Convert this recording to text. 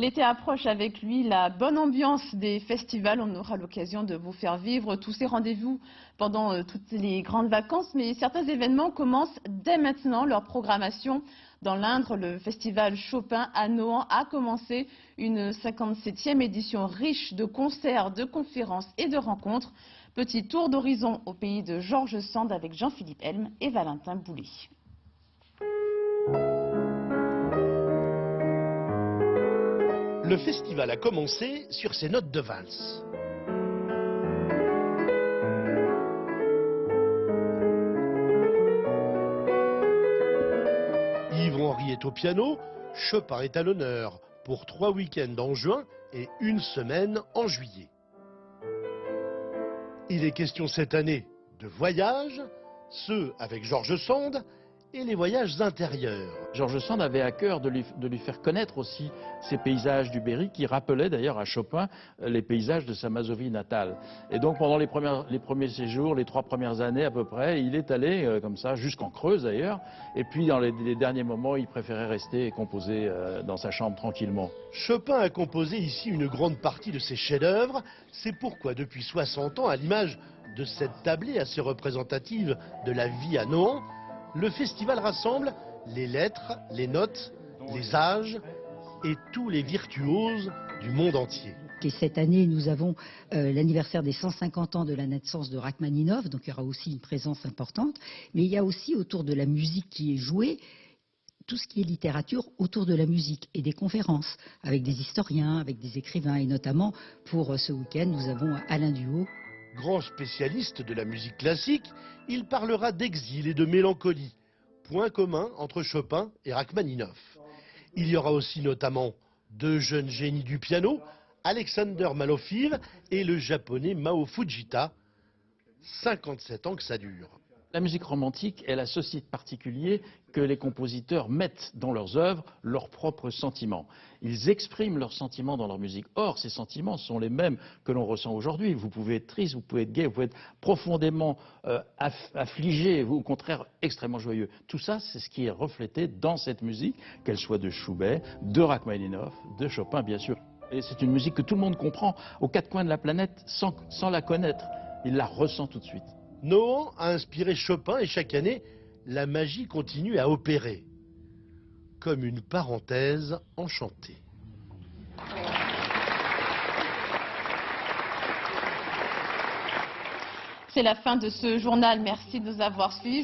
L'été approche, avec lui la bonne ambiance des festivals. On aura l'occasion de vous faire vivre tous ces rendez-vous pendant toutes les grandes vacances. Mais certains événements commencent dès maintenant leur programmation. Dans l'Indre, le festival Chopin à Nohant a commencé une 57e édition riche de concerts, de conférences et de rencontres. Petit tour d'horizon au pays de Georges Sand avec Jean-Philippe Helm et Valentin Boulet. Le festival a commencé sur ses notes de valse. Yves-Henri est au piano, Chopin est à l'honneur pour 3 week-ends en juin et 1 semaine en juillet. Il est question cette année de voyages, ceux avec Georges Sand et les voyages intérieurs. Georges Sand avait à cœur de lui faire connaître aussi ces paysages du Berry qui rappelaient d'ailleurs à Chopin les paysages de sa Mazovie natale. Et donc pendant les premiers séjours, les 3 premières années à peu près, il est allé comme ça jusqu'en Creuse d'ailleurs. Et puis dans les derniers moments, il préférait rester et composer dans sa chambre tranquillement. Chopin a composé ici une grande partie de ses chefs-d'œuvre. C'est pourquoi depuis 60 ans, à l'image de cette tablée assez représentative de la vie à Nohant, le festival rassemble les lettres, les notes, les âges et tous les virtuoses du monde entier. Et cette année, nous avons l'anniversaire des 150 ans de la naissance de Rachmaninov, donc il y aura aussi une présence importante. Mais il y a aussi autour de la musique qui est jouée, tout ce qui est littérature autour de la musique et des conférences avec des historiens, avec des écrivains. Et notamment pour ce week-end, nous avons Alain Duhaut. Grand spécialiste de la musique classique, il parlera d'exil et de mélancolie, point commun entre Chopin et Rachmaninov. Il y aura aussi notamment 2 jeunes génies du piano, Alexander Malofeev et le japonais Mao Fujita. 57 ans que ça dure. La musique romantique, elle a ceci de particulier que les compositeurs mettent dans leurs œuvres leurs propres sentiments. Ils expriment leurs sentiments dans leur musique. Or, ces sentiments sont les mêmes que l'on ressent aujourd'hui. Vous pouvez être triste, vous pouvez être gai, vous pouvez être profondément affligé, ou au contraire extrêmement joyeux. Tout ça, c'est ce qui est reflété dans cette musique, qu'elle soit de Schubert, de Rachmaninov, de Chopin bien sûr. Et c'est une musique que tout le monde comprend aux 4 coins de la planète sans la connaître. Il la ressent tout de suite. Nohant a inspiré Chopin et chaque année, la magie continue à opérer. Comme une parenthèse enchantée. C'est la fin de ce journal. Merci de nous avoir suivis.